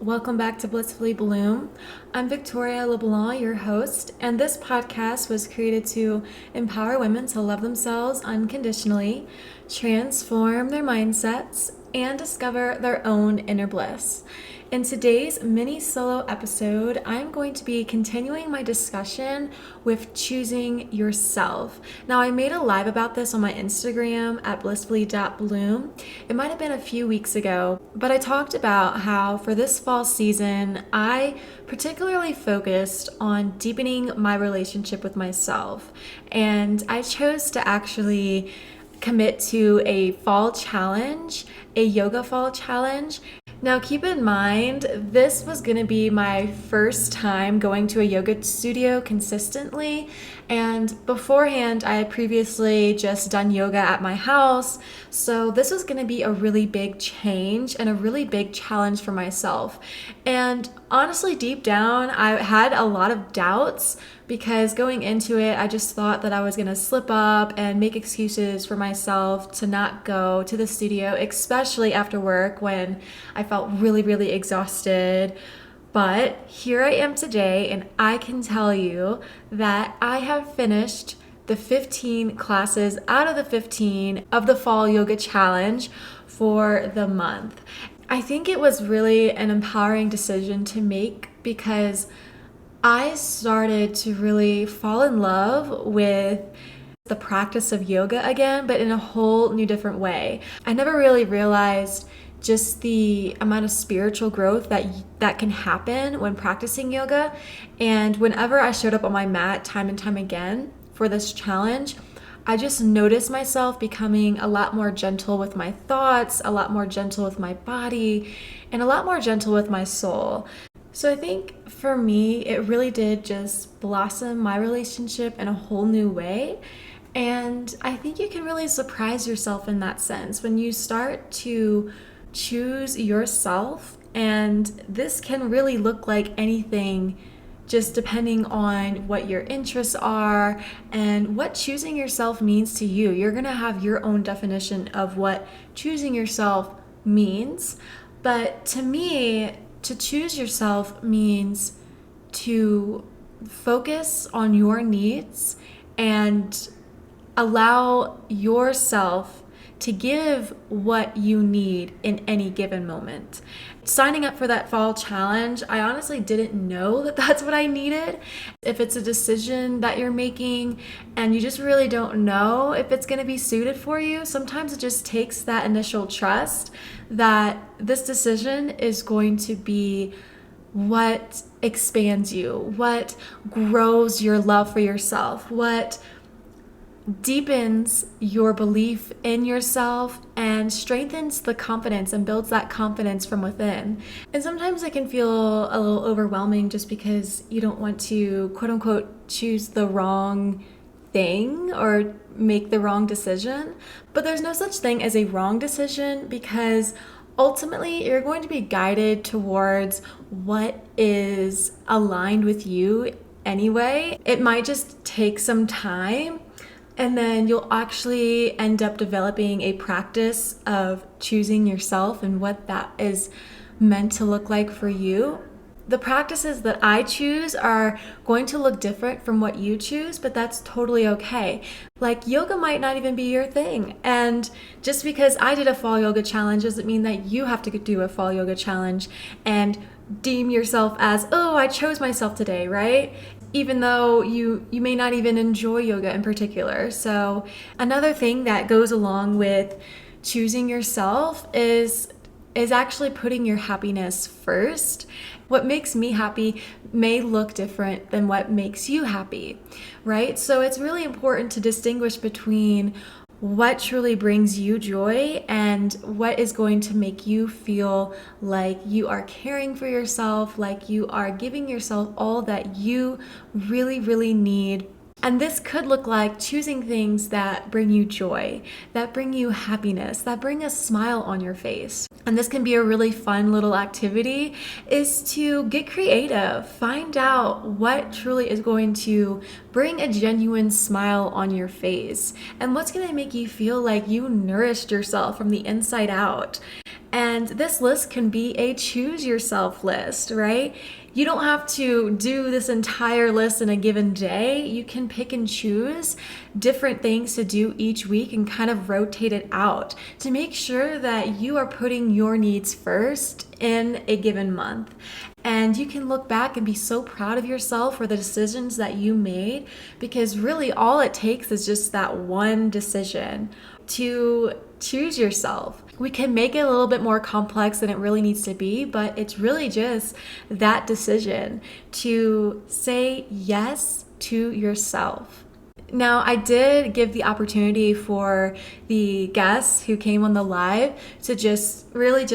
Welcome back to Blissfully Bloom. I'm Victoria LeBlanc, your host, and this podcast was created to empower women to love themselves unconditionally, transform their mindsets, and discover their own inner bliss. In today's mini solo episode, I'm going to be continuing my discussion with choosing yourself. Now, I made a live about this on my Instagram at blissfully.bloom. It might have been a few weeks ago, but I talked about how for this fall season, I particularly focused on deepening my relationship with myself. And I chose to actually commit to a fall challenge, a yoga fall challenge. Now, keep in mind, this was going to be my first time going to a yoga studio consistently. And beforehand, I had previously just done yoga at my house. So this was going to be a really big change and a really big challenge for myself. And honestly, deep down, I had a lot of doubts because going into it, I just thought that I was going to slip up and make excuses for myself to not go to the studio, especially after work when I felt really, really exhausted. But here I am today, and I can tell you that I have finished the 15 classes out of the 15 of the Fall Yoga Challenge for the month. I think it was really an empowering decision to make because I started to really fall in love with the practice of yoga again, but in a whole new different way. I never really realized just the amount of spiritual growth that can happen when practicing yoga. And whenever I showed up on my mat time and time again for this challenge, I just noticed myself becoming a lot more gentle with my thoughts, a lot more gentle with my body, and a lot more gentle with my soul. So I think for me, it really did just blossom my relationship in a whole new way. And I think you can really surprise yourself in that sense when you start to choose yourself. And this can really look like anything, just depending on what your interests are and what choosing yourself means to you. You're going to have your own definition of what choosing yourself means. But to me, to choose yourself means to focus on your needs and allow yourself to give what you need in any given moment. Signing up for that fall challenge, I honestly didn't know that that's what I needed. If it's a decision that you're making and you just really don't know if it's going to be suited for you, sometimes it just takes that initial trust that this decision is going to be what expands you, what grows your love for yourself, what deepens your belief in yourself and strengthens the confidence and builds that confidence from within. And sometimes it can feel a little overwhelming just because you don't want to, quote unquote, choose the wrong thing or make the wrong decision. But there's no such thing as a wrong decision because ultimately you're going to be guided towards what is aligned with you anyway. It might just take some time. And then you'll actually end up developing a practice of choosing yourself and what that is meant to look like for you. The practices that I choose are going to look different from what you choose, but that's totally okay. Like yoga might not even be your thing. And just because I did a fall yoga challenge doesn't mean that you have to do a fall yoga challenge and deem yourself as, oh, I chose myself today, right? Even though you may not even enjoy yoga in particular. So another thing that goes along with choosing yourself is actually putting your happiness first. What makes me happy may look different than what makes you happy, right? So it's really important to distinguish between what truly brings you joy and what is going to make you feel like you are caring for yourself, like you are giving yourself all that you really, really need. And this could look like choosing things that bring you joy, that bring you happiness, that bring a smile on your face. And this can be a really fun little activity, is to get creative. Find out what truly is going to bring a genuine smile on your face and what's going to make you feel like you nourished yourself from the inside out. And this list can be a choose yourself list, right? You don't have to do this entire list in a given day. You can pick and choose different things to do each week and kind of rotate it out to make sure that you are putting your needs first in a given month. And you can look back and be so proud of yourself for the decisions that you made, because really all it takes is just that one decision to choose yourself. We can make it a little bit more complex than it really needs to be, but it's really just that decision to say yes to yourself. Now, I did give the opportunity for the guests who came on the live to just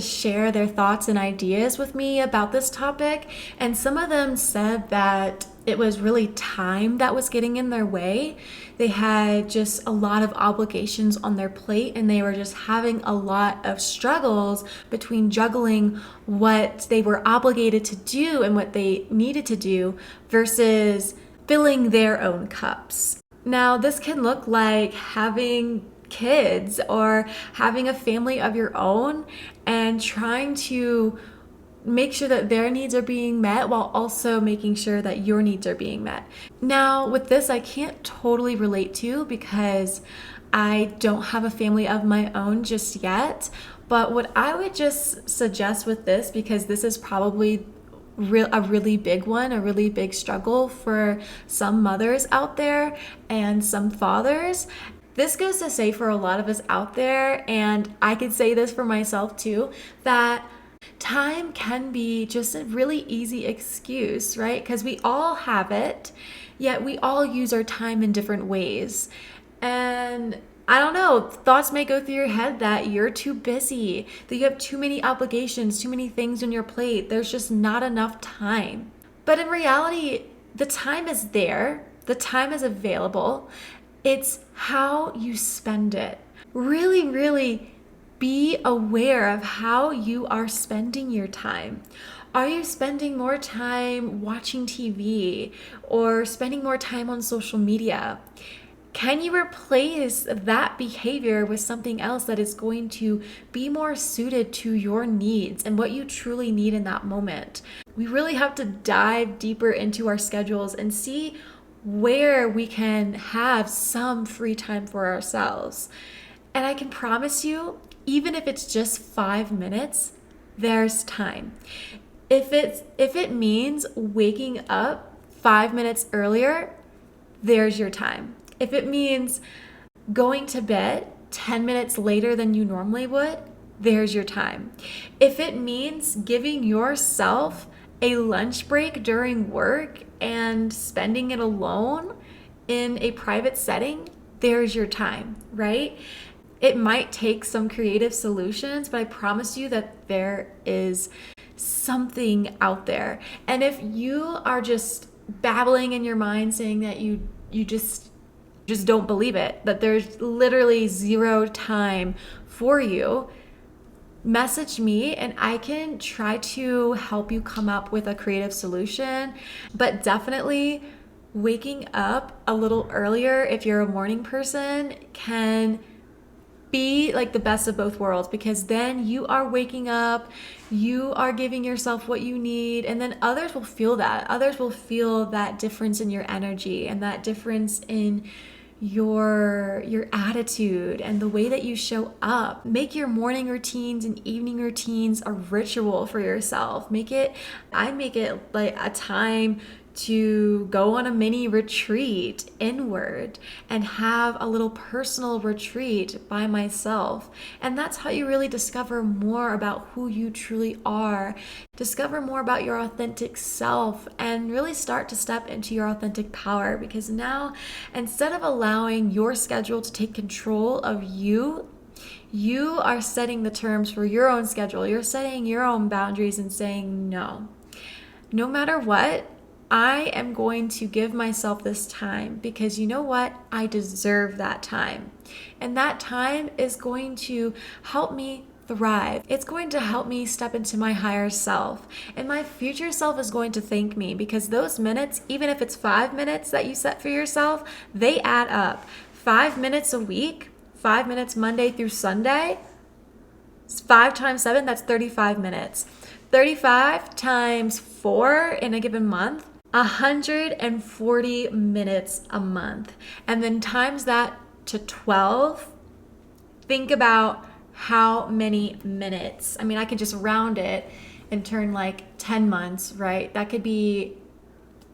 share their thoughts and ideas with me about this topic. And some of them said that it was really time that was getting in their way. They had just a lot of obligations on their plate, and they were just having a lot of struggles between juggling what they were obligated to do and what they needed to do versus filling their own cups. Now, this can look like having kids or having a family of your own and trying to make sure that their needs are being met while also making sure that your needs are being met. Now, with this, I can't totally relate to because I don't have a family of my own just yet. But what I would just suggest with this, because this is probably a really big one, a really big struggle for some mothers out there and some fathers. This goes to say for a lot of us out there, and I could say this for myself too, that time can be just a really easy excuse, right? Because we all have it, yet we all use our time in different ways. And I don't know, thoughts may go through your head that you're too busy, that you have too many obligations, too many things on your plate. There's just not enough time. But in reality, the time is there, the time is available. It's how you spend it. Really, really be aware of how you are spending your time. Are you spending more time watching TV or spending more time on social media? Can you replace that behavior with something else that is going to be more suited to your needs and what you truly need in that moment? We really have to dive deeper into our schedules and see where we can have some free time for ourselves. And I can promise you, even if it's just 5 minutes, there's time. If it means waking up 5 minutes earlier, there's your time. If it means going to bed 10 minutes later than you normally would, there's your time. If it means giving yourself a lunch break during work and spending it alone in a private setting, there's your time, right? It might take some creative solutions, but I promise you that there is something out there. And if you are just babbling in your mind saying that you just don't believe it, that there's literally zero time for you, message me and I can try to help you come up with a creative solution. But definitely waking up a little earlier, if you're a morning person, can be like the best of both worlds, because then you are waking up, you are giving yourself what you need, and then others will feel that. Others will feel that difference in your energy and that difference in your attitude and the way that you show up. Make your morning routines and evening routines a ritual for yourself. I make it like a time to go on a mini retreat inward and have a little personal retreat by myself. And that's how you really discover more about who you truly are, discover more about your authentic self, and really start to step into your authentic power. Because now, instead of allowing your schedule to take control of you, you are setting the terms for your own schedule. You're setting your own boundaries and saying, no matter what, I am going to give myself this time, because you know what? I deserve that time. And that time is going to help me thrive. It's going to help me step into my higher self. And my future self is going to thank me, because those minutes, even if it's 5 minutes that you set for yourself, they add up. 5 minutes a week, 5 minutes Monday through Sunday, 5 times 7, that's 35 minutes. 35 times 4 in a given month, 140 minutes a month. And then times that to 12, think about how many minutes. I mean, I can just round it and turn like 10 months, right? That could be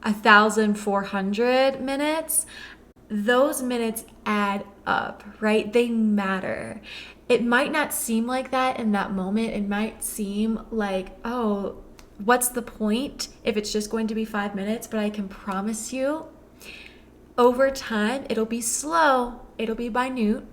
1,400 minutes. Those minutes add up, right? They matter. It might not seem like that in that moment. It might seem like, oh, what's the point if it's just going to be 5 minutes? But I can promise you, over time, it'll be slow, it'll be minute,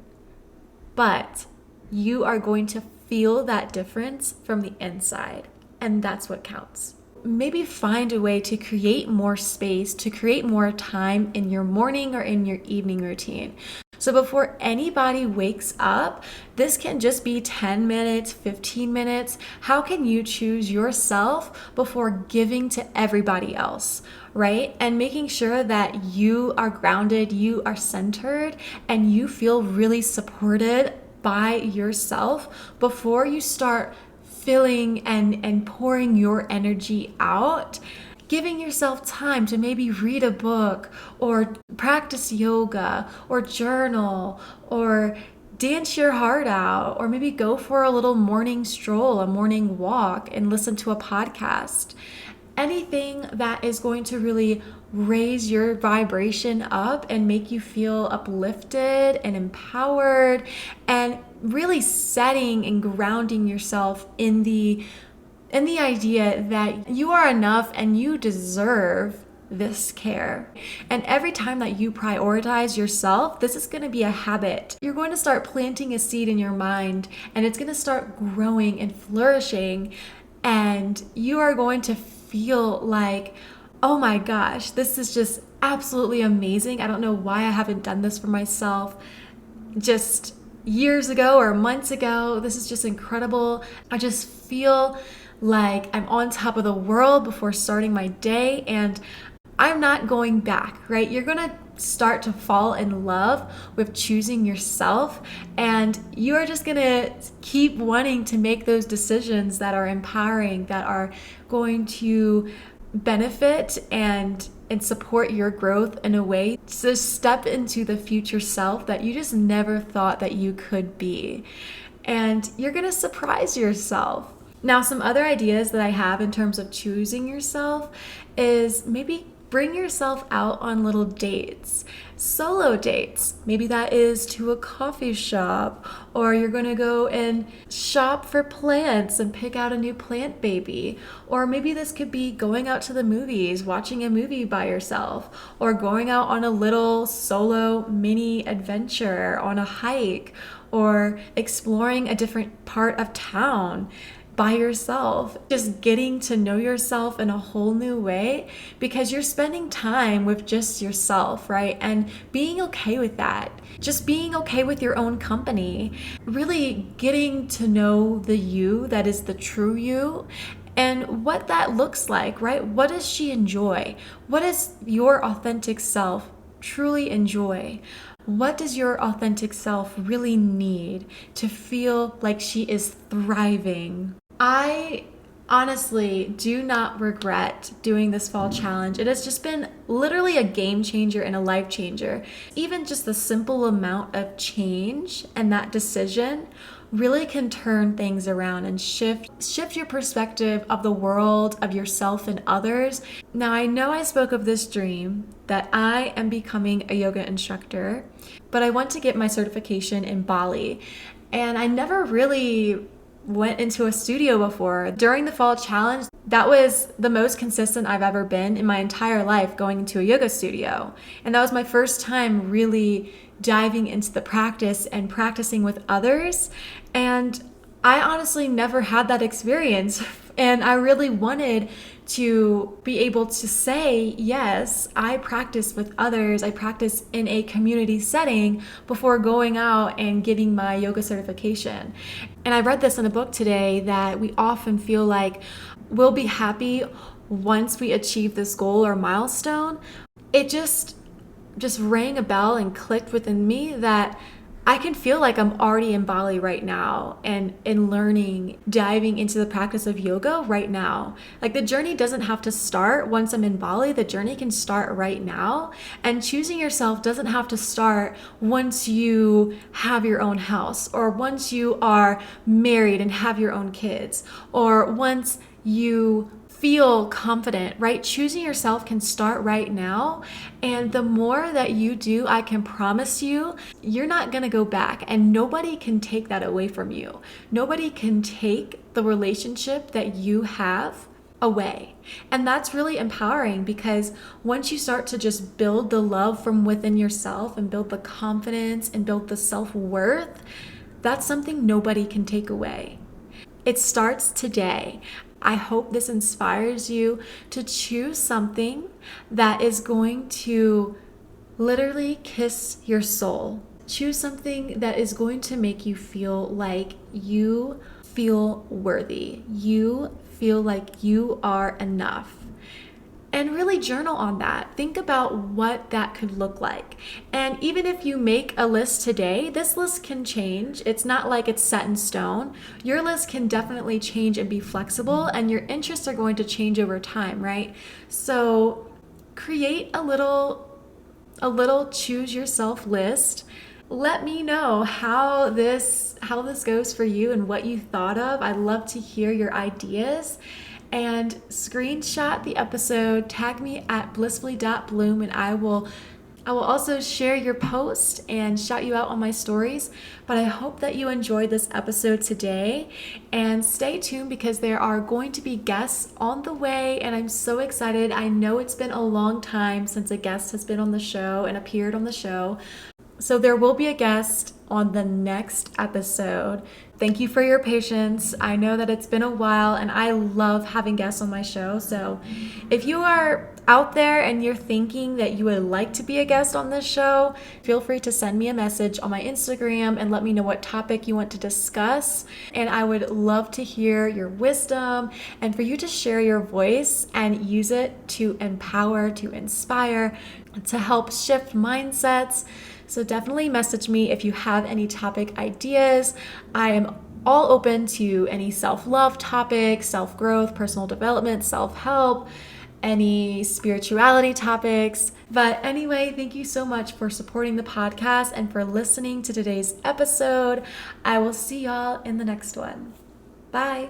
but you are going to feel that difference from the inside. And that's what counts. Maybe find a way to create more space, to create more time in your morning or in your evening routine. So before anybody wakes up, this can just be 10 minutes, 15 minutes. How can you choose yourself before giving to everybody else, right? And making sure that you are grounded, you are centered, and you feel really supported by yourself before you start filling and pouring your energy out. Giving yourself time to maybe read a book or practice yoga or journal or dance your heart out, or maybe go for a little morning stroll, a morning walk, and listen to a podcast. Anything that is going to really raise your vibration up and make you feel uplifted and empowered, and really setting and grounding yourself in the idea that you are enough and you deserve this care. And every time that you prioritize yourself, this is going to be a habit. You're going to start planting a seed in your mind, and it's going to start growing and flourishing, and you are going to feel like, oh my gosh, this is just absolutely amazing. I don't know why I haven't done this for myself just years ago or months ago. This is just incredible. I just feel like I'm on top of the world before starting my day, and I'm not going back, right? You're going to start to fall in love with choosing yourself, and you are just going to keep wanting to make those decisions that are empowering, that are going to benefit and support your growth in a way to step into the future self that you just never thought that you could be. And you're going to surprise yourself. Now, some other ideas that I have in terms of choosing yourself is maybe bring yourself out on little dates, solo dates. Maybe that is to a coffee shop, or you're going to go and shop for plants and pick out a new plant baby. Or maybe this could be going out to the movies, watching a movie by yourself, or going out on a little solo mini adventure on a hike, or exploring a different part of town by yourself, just getting to know yourself in a whole new way, because you're spending time with just yourself, right? And being okay with that, just being okay with your own company, really getting to know the you that is the true you, and what that looks like, right? What does she enjoy? What does your authentic self truly enjoy? What does your authentic self really need to feel like she is thriving? I honestly do not regret doing this fall challenge. It has just been literally a game changer and a life changer. Even just the simple amount of change and that decision really can turn things around and shift your perspective of the world, of yourself and others. Now, I know I spoke of this dream that I am becoming a yoga instructor, but I want to get my certification in Bali. And I never really went into a studio before. During the fall challenge, that was the most consistent I've ever been in my entire life, going into a yoga studio. And that was my first time really diving into the practice and practicing with others. And I honestly never had that experience. And I really wanted to be able to say, yes, I practice with others. I practice in a community setting before going out and getting my yoga certification. And I read this in a book today that we often feel like we'll be happy once we achieve this goal or milestone. It just rang a bell and clicked within me that I can feel like I'm already in Bali right now and in learning, diving into the practice of yoga right now. Like the journey doesn't have to start once I'm in Bali, the journey can start right now. And choosing yourself doesn't have to start once you have your own house, or once you are married and have your own kids, or once you feel confident, right? Choosing yourself can start right now. And the more that you do, I can promise you, you're not going to go back, and nobody can take that away from you. Nobody can take the relationship that you have away. And that's really empowering, because once you start to just build the love from within yourself and build the confidence and build the self-worth, that's something nobody can take away. It starts today. I hope this inspires you to choose something that is going to literally kiss your soul. Choose something that is going to make you feel like you feel worthy. You feel like you are enough. And really journal on that. Think about what that could look like. And even if you make a list today, this list can change. It's not like it's set in stone. Your list can definitely change and be flexible, and your interests are going to change over time, right? So create a little choose yourself list. Let me know how this goes for you and what you thought of. I'd love to hear your ideas. And screenshot the episode, tag me at blissfully.bloom, and I will also share your post and shout you out on my stories. But I hope that you enjoyed this episode today, and stay tuned because there are going to be guests on the way, and I'm so excited. I know it's been a long time since a guest has been on the show and appeared on the show. So there will be a guest on the next episode. Thank you for your patience. I know that it's been a while, and I love having guests on my show. So if you are out there and you're thinking that you would like to be a guest on this show, feel free to send me a message on my Instagram and let me know what topic you want to discuss. And I would love to hear your wisdom and for you to share your voice and use it to empower, to inspire, to help shift mindsets. So definitely message me if you have any topic ideas. I am all open to any self-love topics, self-growth, personal development, self-help, any spirituality topics. But anyway, thank you so much for supporting the podcast and for listening to today's episode. I will see y'all in the next one. Bye.